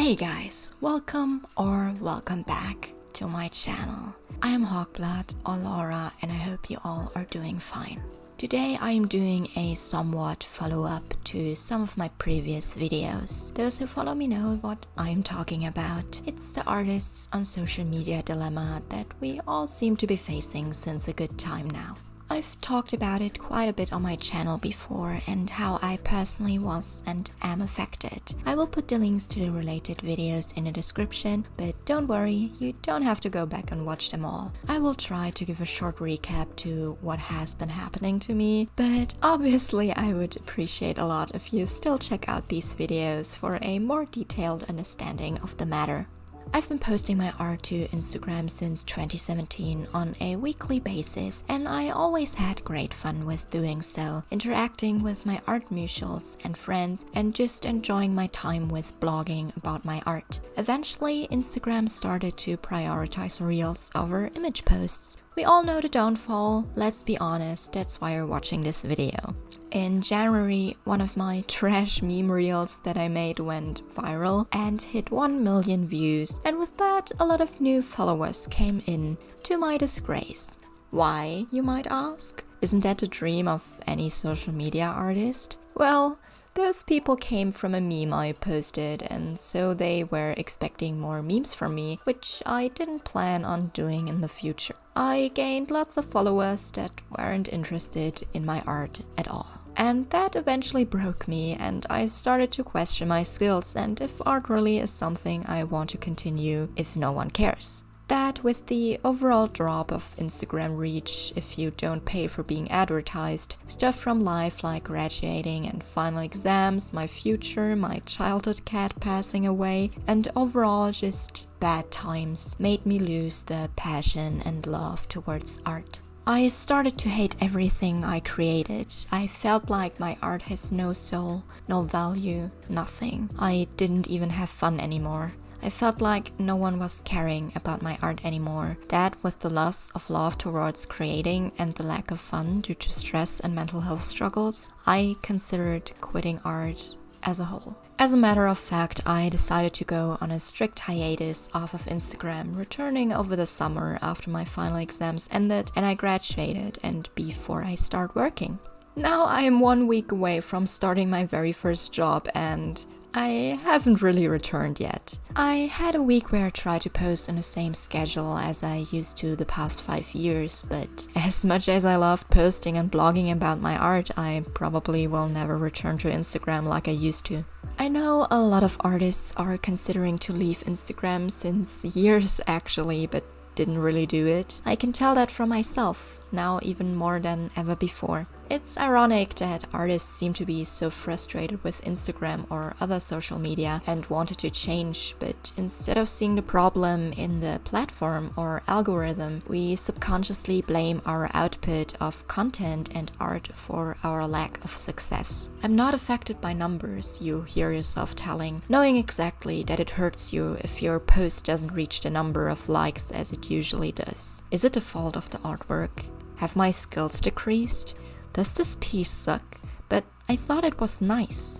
Hey guys, welcome or welcome back to my channel. I am Hawkblood or Laura and I hope you all are doing fine. Today I am doing a somewhat follow-up to some of my previous videos. Those who follow me know what I am talking about. It's the artists on social media dilemma that we all seem to be facing since a good time now. I've talked about it quite a bit on my channel before and how I personally was and am affected. I will put the links to the related videos in the description, but don't worry, you don't have to go back and watch them all. I will try to give a short recap to what has been happening to me, but obviously I would appreciate a lot if you still check out these videos for a more detailed understanding of the matter. I've been posting my art to Instagram since 2017 on a weekly basis and I always had great fun with doing so, interacting with my art mutuals and friends and just enjoying my time with blogging about my art. Eventually, Instagram started to prioritize reels over image posts. We all know the downfall, let's be honest, that's why you're watching this video. In January, one of my trash meme reels that I made went viral and hit 1 million views, and with that a lot of new followers came in, to my disgrace. Why, you might ask? Isn't that the dream of any social media artist? Well, those people came from a meme I posted and so they were expecting more memes from me, which I didn't plan on doing in the future. I gained lots of followers that weren't interested in my art at all. And that eventually broke me and I started to question my skills and if art really is something I want to continue if no one cares. That with the overall drop of Instagram reach, if you don't pay for being advertised, stuff from life like graduating and final exams, my future, my childhood cat passing away, and overall just bad times made me lose the passion and love towards art. I started to hate everything I created. I felt like my art has no soul, no value, nothing. I didn't even have fun anymore. I felt like no one was caring about my art anymore. That with the loss of love towards creating and the lack of fun due to stress and mental health struggles, I considered quitting art as a whole. As a matter of fact, I decided to go on a strict hiatus off of Instagram, returning over the summer after my final exams ended and I graduated and before I start working. Now I am 1 week away from starting my very first job and I haven't really returned yet. I had a week where I tried to post on the same schedule as I used to the past 5 years, but as much as I love posting and blogging about my art, I probably will never return to Instagram like I used to. I know a lot of artists are considering to leave Instagram since years actually, but didn't really do it. I can tell that from myself, now even more than ever before. It's ironic that artists seem to be so frustrated with Instagram or other social media and wanted to change, but instead of seeing the problem in the platform or algorithm, we subconsciously blame our output of content and art for our lack of success. I'm not affected by numbers, you hear yourself telling, knowing exactly that it hurts you if your post doesn't reach the number of likes as it usually does. Is it the fault of the artwork? Have my skills decreased? Does this piece suck? But I thought it was nice.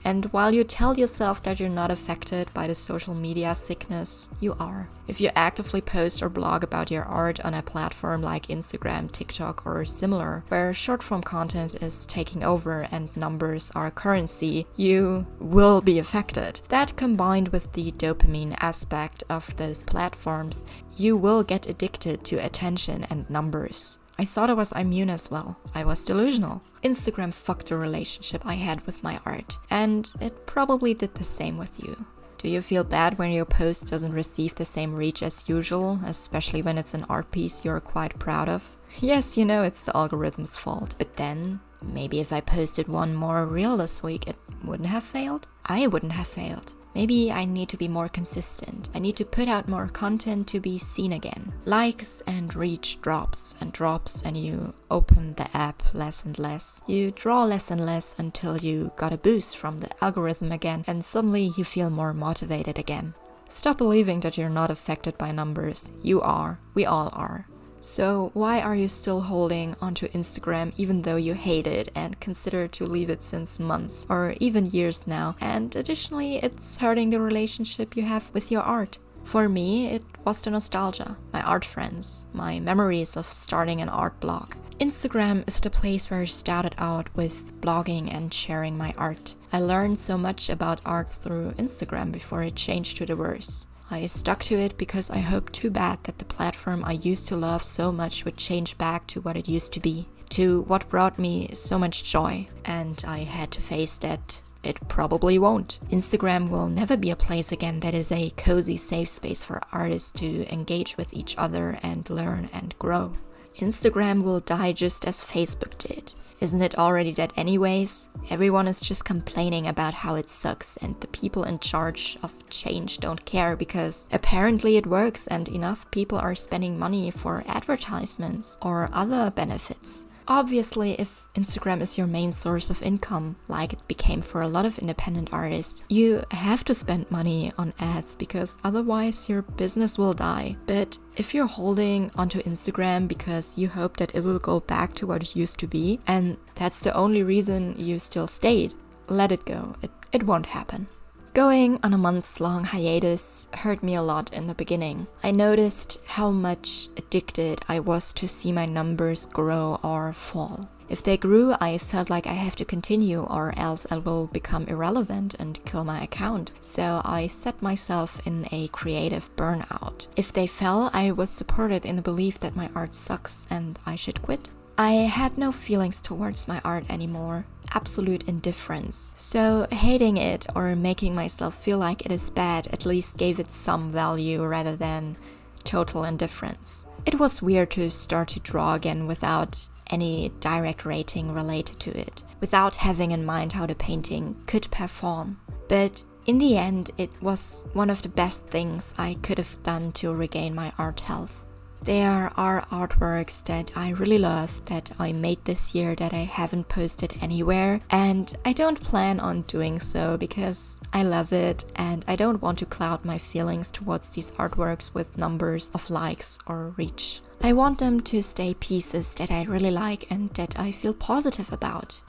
And while you tell yourself that you're not affected by the social media sickness, you are. If you actively post or blog about your art on a platform like Instagram, TikTok or similar, where short-form content is taking over and numbers are currency, you will be affected. That combined with the dopamine aspect of those platforms, you will get addicted to attention and numbers. I thought I was immune as well. I was delusional. Instagram fucked the relationship I had with my art, and it probably did the same with you. Do you feel bad when your post doesn't receive the same reach as usual, especially when it's an art piece you're quite proud of? Yes, you know it's the algorithm's fault, but then maybe if I posted one more reel this week, it wouldn't have failed? I wouldn't have failed. Maybe I need to be more consistent. I need to put out more content to be seen again. Likes and reach drops and you open the app less and less. You draw less and less until you got a boost from the algorithm again and suddenly you feel more motivated again. Stop believing that you're not affected by numbers. You are. We all are. So why are you still holding onto Instagram even though you hate it and consider to leave it since months or even years now? And additionally, it's hurting the relationship you have with your art. For me, it was the nostalgia, my art friends, my memories of starting an art blog. Instagram is the place where I started out with blogging and sharing my art. I learned so much about art through Instagram before it changed to the verse. I stuck to it because I hoped too bad that the platform I used to love so much would change back to what it used to be, to what brought me so much joy. And I had to face that it probably won't. Instagram will never be a place again that is a cozy, safe space for artists to engage with each other and learn and grow. Instagram will die just as Facebook did. Isn't it already dead anyways? Everyone is just complaining about how it sucks, and the people in charge of change don't care because apparently it works and enough people are spending money for advertisements or other benefits. Obviously, if Instagram is your main source of income, like it became for a lot of independent artists, you have to spend money on ads because otherwise your business will die. But if you're holding onto Instagram because you hope that it will go back to what it used to be, and that's the only reason you still stayed, let it go. It won't happen. Going on a months-long hiatus hurt me a lot in the beginning. I noticed how much addicted I was to see my numbers grow or fall. If they grew, I felt like I have to continue or else I will become irrelevant and kill my account. So I set myself in a creative burnout. If they fell, I was supported in the belief that my art sucks and I should quit. I had no feelings towards my art anymore. Absolute indifference. So hating it or making myself feel like it is bad at least gave it some value rather than total indifference. It was weird to start to draw again without any direct rating related to it, without having in mind how the painting could perform. But in the end, it was one of the best things I could have done to regain my art health. There are artworks that I really love that I made this year that I haven't posted anywhere, and I don't plan on doing so because I love it and I don't want to cloud my feelings towards these artworks with numbers of likes or reach. I want them to stay pieces that I really like and that I feel positive about.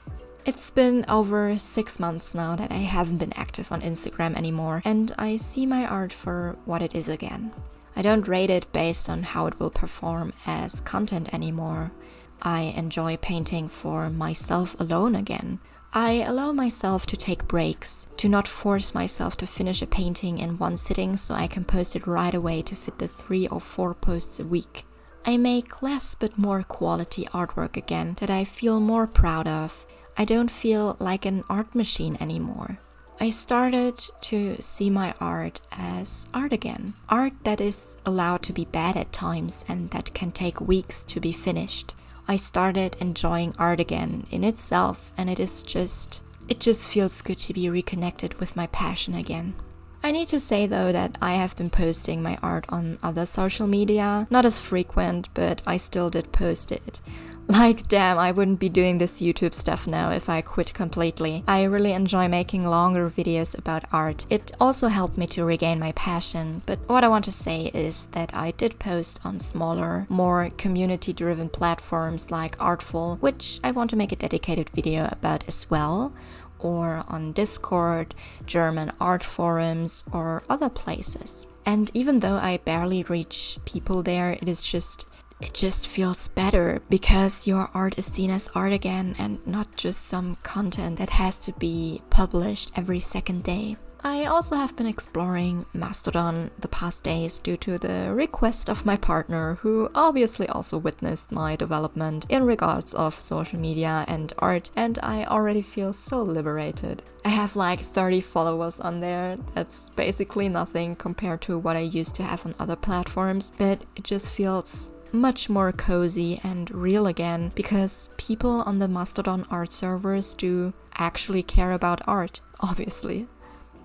It's been over 6 months now that I haven't been active on Instagram anymore, and I see my art for what it is again. I don't rate it based on how it will perform as content anymore. I enjoy painting for myself alone again. I allow myself to take breaks, to not force myself to finish a painting in one sitting so I can post it right away to fit the 3 or 4 posts a week. I make less but more quality artwork again that I feel more proud of. I don't feel like an art machine anymore. I started to see my art as art again. Art that is allowed to be bad at times and that can take weeks to be finished. I started enjoying art again in itself, and it just feels good to be reconnected with my passion again. I need to say though that I have been posting my art on other social media, not as frequent, but I still did post it. Like, damn, I wouldn't be doing this YouTube stuff now if I quit completely. I really enjoy making longer videos about art. It also helped me to regain my passion, but what I want to say is that I did post on smaller, more community-driven platforms like Artfol, which I want to make a dedicated video about as well, or on Discord, German art forums, or other places. And even though I barely reach people there, it just feels better because your art is seen as art again and not just some content that has to be published every second day. I also have been exploring Mastodon the past days due to the request of my partner, who obviously also witnessed my development in regards of social media and art, and I already feel so liberated. I have like 30 followers on there. That's basically nothing compared to what I used to have on other platforms, but it just feels much more cozy and real again because people on the Mastodon art servers do actually care about art, obviously.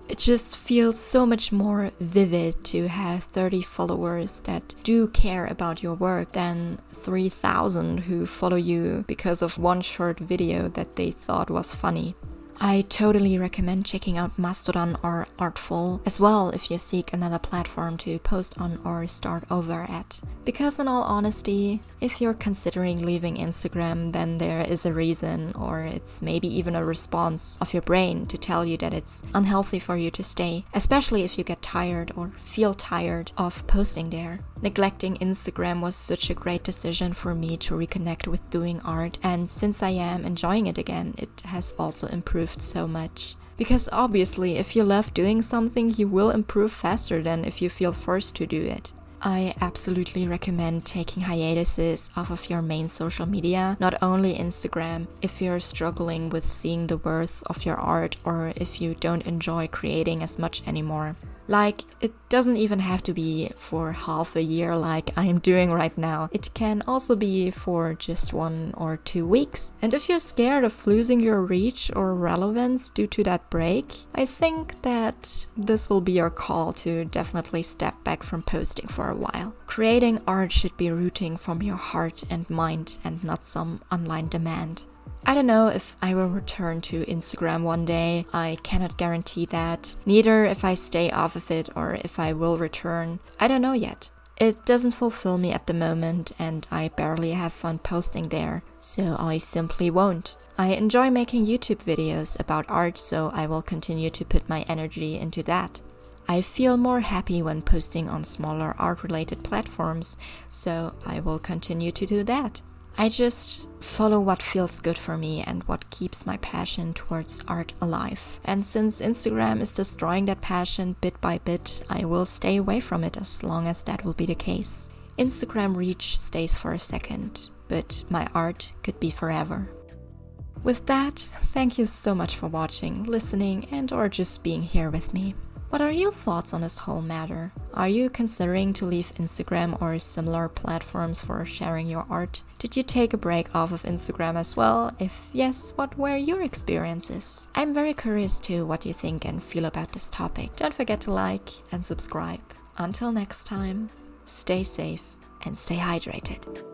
It just feels so much more vivid to have 30 followers that do care about your work than 3,000 who follow you because of one short video that they thought was funny. I totally recommend checking out Mastodon or Artfol as well if you seek another platform to post on or start over at. Because in all honesty, if you're considering leaving Instagram, then there is a reason, or it's maybe even a response of your brain to tell you that it's unhealthy for you to stay, especially if you get tired or feel tired of posting there. Neglecting Instagram was such a great decision for me to reconnect with doing art, and since I am enjoying it again, it has also improved so much. Because obviously, if you love doing something, you will improve faster than if you feel forced to do it. I absolutely recommend taking hiatuses off of your main social media, not only Instagram, if you're struggling with seeing the worth of your art or if you don't enjoy creating as much anymore. Like, it doesn't even have to be for half a year like I am doing right now. It can also be for just 1 or 2 weeks. And if you're scared of losing your reach or relevance due to that break, I think that this will be your call to definitely step back from posting for a while. Creating art should be rooting from your heart and mind and not some online demand. I don't know if I will return to Instagram one day. I cannot guarantee that. Neither if I stay off of it or if I will return. I don't know yet. It doesn't fulfill me at the moment and I barely have fun posting there, so I simply won't. I enjoy making YouTube videos about art, so I will continue to put my energy into that. I feel more happy when posting on smaller art-related platforms, so I will continue to do that. I just follow what feels good for me and what keeps my passion towards art alive. And since Instagram is destroying that passion bit by bit, I will stay away from it as long as that will be the case. Instagram reach stays for a second, but my art could be forever. With that, thank you so much for watching, listening, and or just being here with me. What are your thoughts on this whole matter? Are you considering to leave Instagram or similar platforms for sharing your art? Did you take a break off of Instagram as well? If yes, what were your experiences? I'm very curious to what you think and feel about this topic. Don't forget to like and subscribe. Until next time, stay safe and stay hydrated.